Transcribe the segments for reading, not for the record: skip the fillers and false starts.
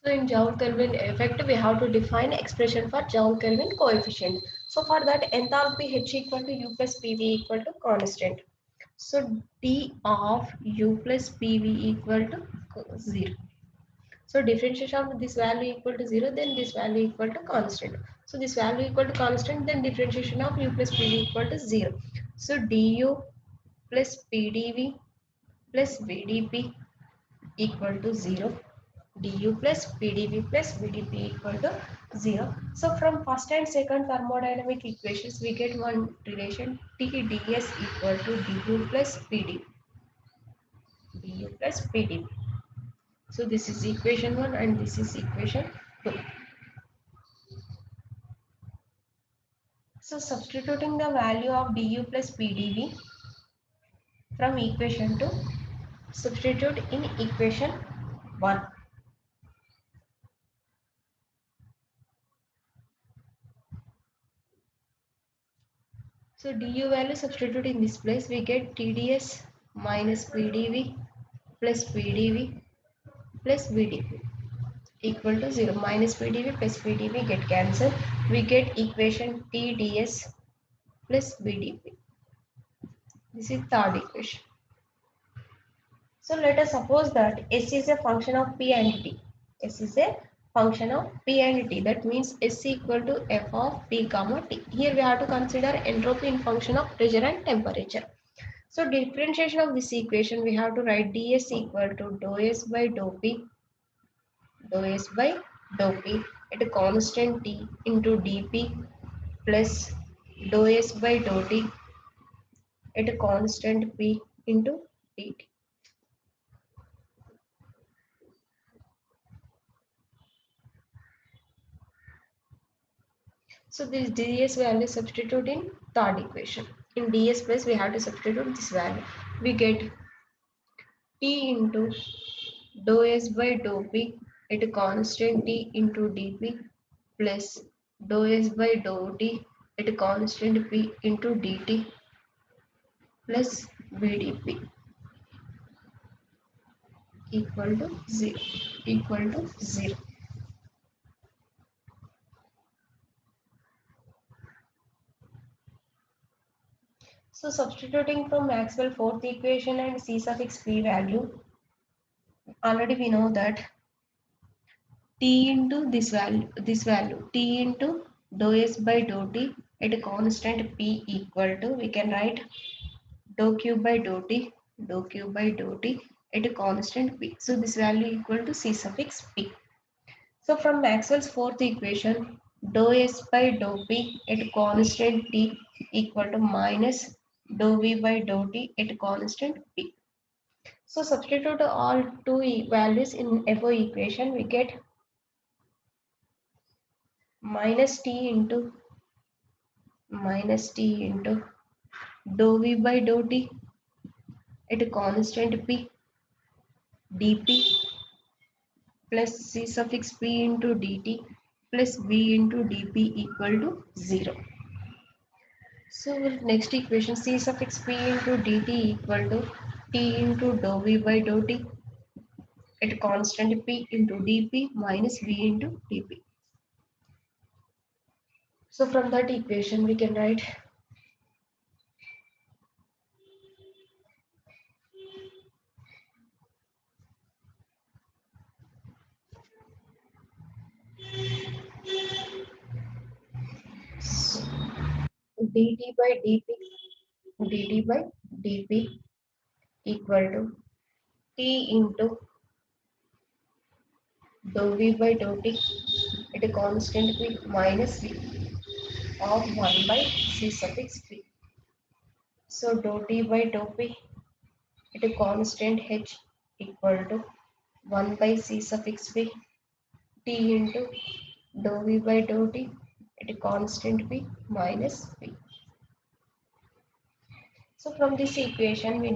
So in Joule Kelvin effect, we have to define expression for Joule Kelvin coefficient. So for that, enthalpy H equal to U plus PV equal to constant. So D of U plus PV equal to 0. So differentiation of this value equal to 0, then this value equal to constant. So this value equal to constant, then differentiation of U plus PV equal to 0. So DU plus PDV plus VDP equal to 0. Du plus pdv plus vdp equal to 0. So from first and second thermodynamic equations, we get one relation Tds equal to du plus pdv. Du plus pdv. So this is equation 1 and this is equation 2. So substituting the value of du plus pdv from equation 2, substitute in equation 1. So du value substitute in this place, we get TDS minus PDV plus PDV plus VDP equal to 0. Minus PDV plus VDV get cancelled. We get equation TDS plus VDP. This is third equation. So let us suppose that S is a function of P and T. S is a function of P and T. That means S equal to F of P comma T. Here we have to consider entropy in function of pressure and temperature. So differentiation of this equation, we have to write ds equal to dou s by dou s by dou p at a constant t into dp plus dou s by dou t at a constant p into dt. So this ds value substitute in third equation. In ds plus we have to substitute this value. We get t into dou s by dou p at a constant t into dp plus dou s by dou t at a constant p into dt plus vdp equal to 0 equal to 0. So substituting from Maxwell fourth equation and c suffix p value, already we know that t into this value t into dou s by dou t at a constant p equal to, we can write dou q by dou q by dou t at a constant p. So this value equal to c suffix p. So from Maxwell's fourth equation, dou s by dou p at constant t equal to minus dou v by dou t at constant p. So substitute all two values in above equation, we get minus t into dou v by dou t at constant p dp plus c suffix p into dt plus v into dp equal to 0. So next equation, c suffix p into dt equal to t into dou v by dou t at constant p into dp minus v into dp. So from that equation we can write dt by dp equal to t into dou v by dou t at a constant p minus v of 1 by c suffix p. So dou t by dou p at a constant h equal to 1 by c suffix p t into dou v by dou t at a constant p minus p. So from this equation we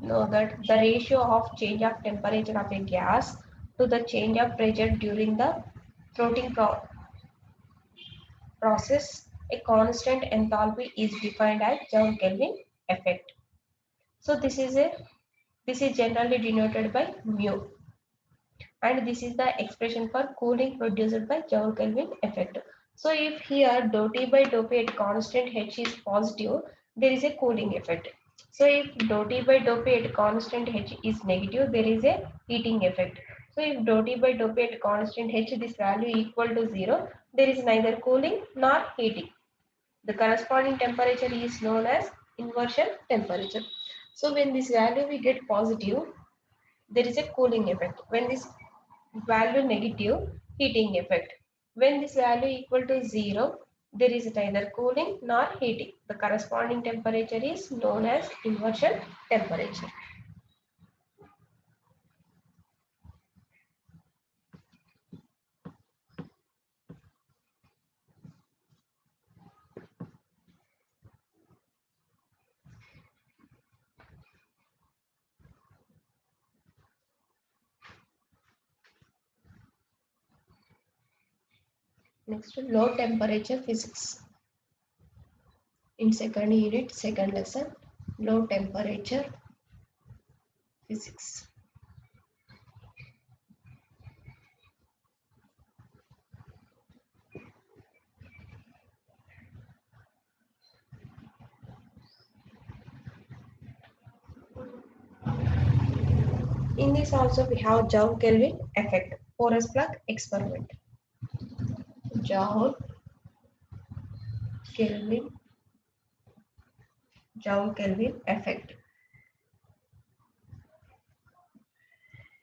know that the ratio of change of temperature of a gas to the change of pressure during the floating process, a constant enthalpy is defined as Joule Kelvin effect. So this is generally denoted by mu. and this is the expression for cooling produced by Joule Kelvin effect. So if here dou T by dou P at constant H is positive, there is a cooling effect. So if dou T by dou P at constant H is negative, there is a heating effect. So if dou T by dou P at constant H this value equal to 0, there is neither cooling nor heating. The corresponding temperature is known as inversion temperature. So when this value we get positive, there is a cooling effect. When this value negative, heating effect. When this value equal to 0, there is neither cooling nor heating. The corresponding temperature is known as inversion temperature. Next, low temperature physics. In second unit, second lesson, low temperature physics. In this also we have Joule Kelvin effect, porous plug experiment. Joule Kelvin, Joule Kelvin effect,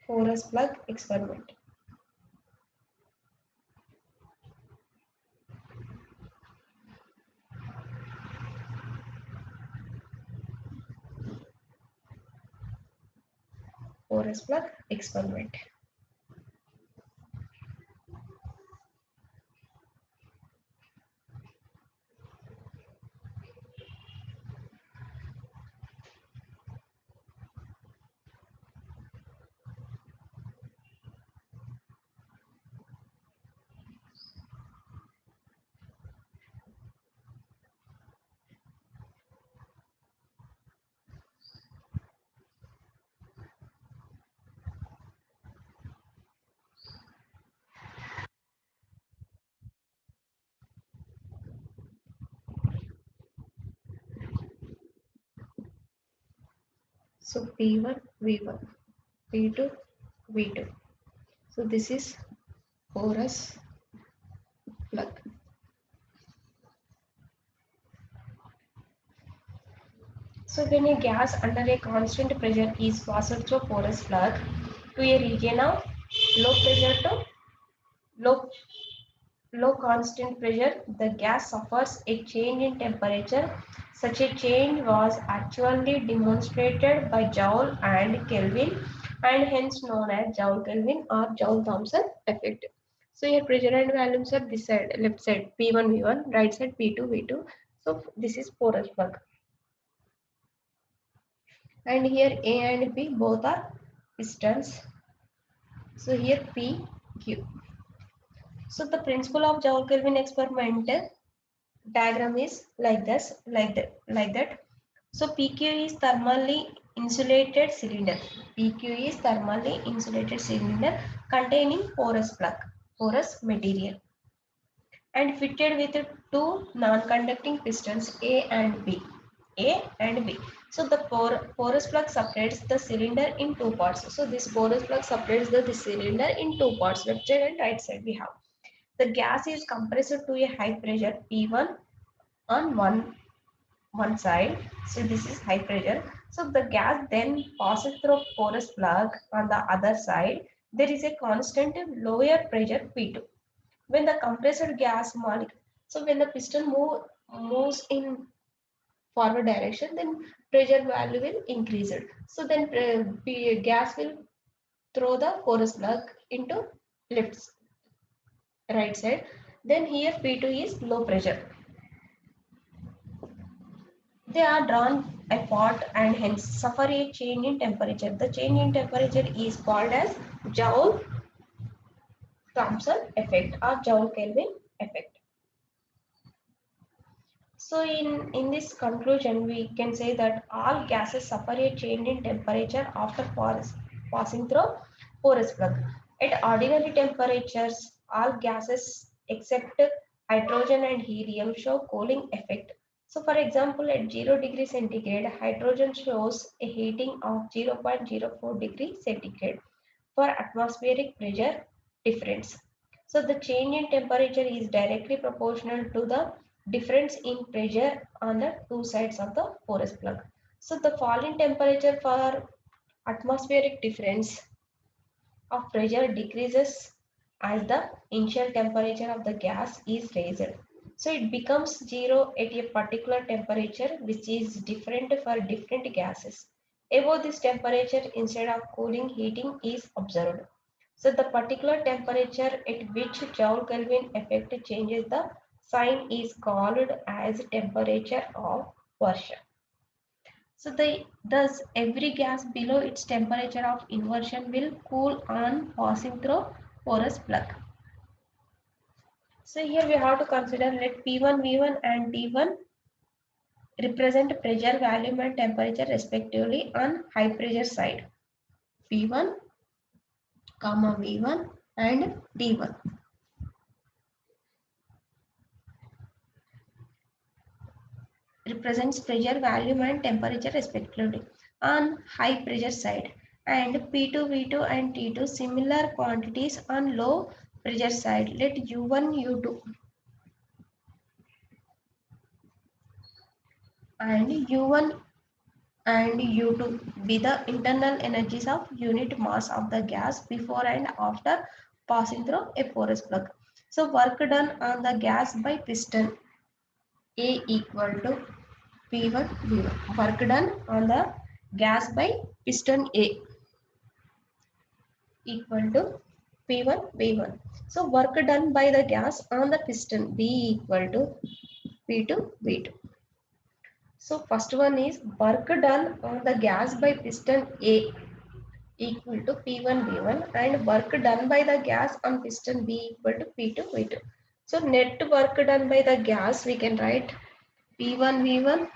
porous plug experiment. Porous plug experiment. So P1, V1, P2, V2. So this is porous plug. So when a gas under a constant pressure is passed through porous plug to a region of low pressure to low low constant pressure, the gas suffers a change in temperature. Such a change was actually demonstrated by Joule and Kelvin and hence known as Joule Kelvin or Joule Thomson effect. So here pressure and volumes are this side, left side P1 V1, right side P2 V2. So this is porous plug. And here A and B both are pistons. So here P, Q. So the principle of Joule Kelvin experiment diagram is like this, like that. So PQ is thermally insulated cylinder. PQ is thermally insulated cylinder containing porous plug, porous material, and fitted with two non-conducting pistons A and B. A and B. So the porous plug separates the cylinder in two parts. So this porous plug separates the cylinder in two parts, left side and right side we have. The gas is compressed to a high pressure P1 on one side. So this is high pressure. So the gas then passes through porous plug on the other side. There is a constant lower pressure P2. When the compressed gas molecule, so when the piston moves in forward direction, then pressure value will increase it. So then gas will throw the porous plug into left right side. Then here P2 is low pressure. They are drawn apart and hence suffer a change in temperature. The change in temperature is called as Joule Thomson effect or Joule Kelvin effect. So in this conclusion, we can say that all gases suffer a change in temperature after passing through porous plug. At ordinary temperatures, all gases except hydrogen and helium show cooling effect. So for example, at 0 degree centigrade, hydrogen shows a heating of 0.04 degree centigrade for atmospheric pressure difference. So the change in temperature is directly proportional to the difference in pressure on the two sides of the porous plug. So the fall in temperature for atmospheric difference of pressure decreases as the initial temperature of the gas is raised. So it becomes zero at a particular temperature which is different for different gases. Above this temperature, instead of cooling, heating is observed. So the particular temperature at which Joule Kelvin effect changes the sign is called as temperature of inversion. So thus every gas below its temperature of inversion will cool on passing through porous plug. So here we have to consider let P1, V1 and T1 represent pressure, volume and temperature respectively on high pressure side. P1, comma V1 and D1. Represents pressure, volume and temperature respectively on high pressure side, and P2, V2 and T2 similar quantities on low pressure side. Let U1, U2 and U1 and U2 be the internal energies of unit mass of the gas before and after passing through a porous plug. So work done on the gas by piston A equal to P1 V1. Work done on the gas by piston A equal to P1 V1. So work done by the gas on the piston B equal to P2 V2. So first one is work done on the gas by piston A equal to P1 V1 and work done by the gas on piston B equal to P2 V2. So net work done by the gas we can write P1 V1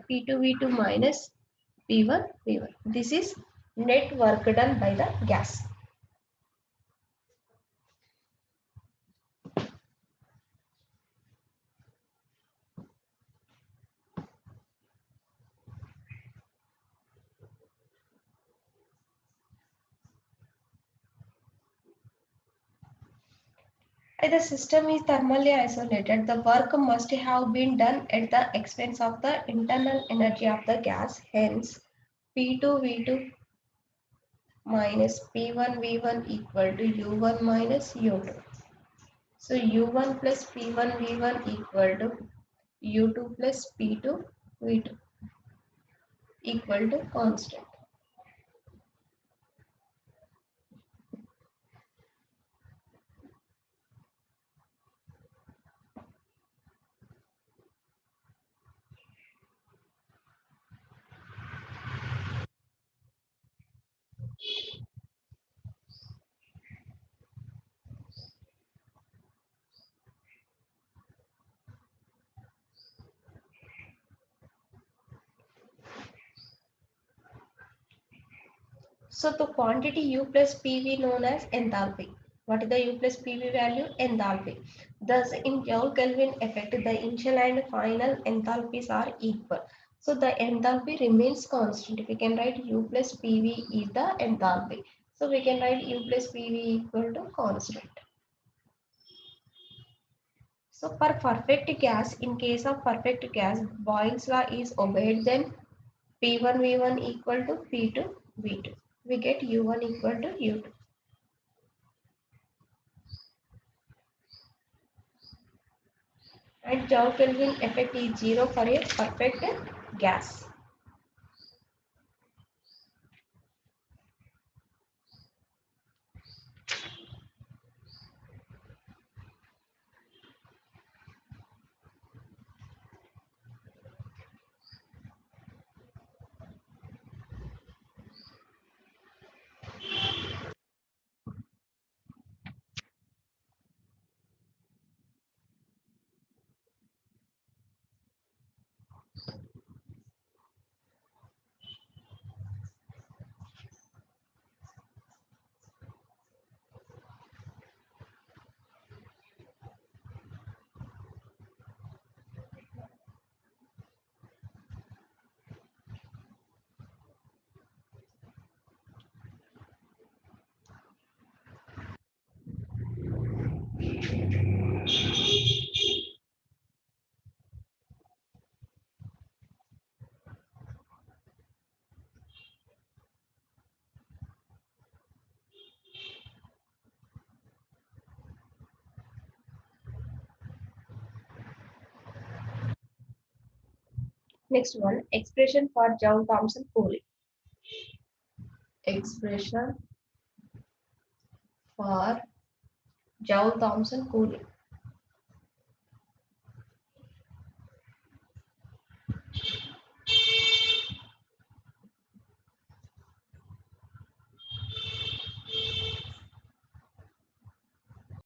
P2 V2 minus P1 V1. This is net work done by the gas. If the system is thermally isolated, the work must have been done at the expense of the internal energy of the gas. Hence, P2 V2 minus P1 V1 equal to U1 minus U2. So U1 plus P1 V1 equal to U2 plus P2 V2 equal to constant. So the quantity U plus PV known as enthalpy. What is the U plus PV value? Enthalpy. Thus, in Joule Kelvin effect, the initial and final enthalpies are equal. So the enthalpy remains constant. We can write U plus PV is the enthalpy. So we can write U plus PV equal to constant. So for perfect gas, in case of perfect gas, Boyle's law is obeyed, then P1 V1 equal to P2 V2. We get U1 equal to U2. And Joule Kelvin effect is zero for a perfect gas. Next one, expression for Joule-Thomson cooling. Expression for Joule-Thomson cooling.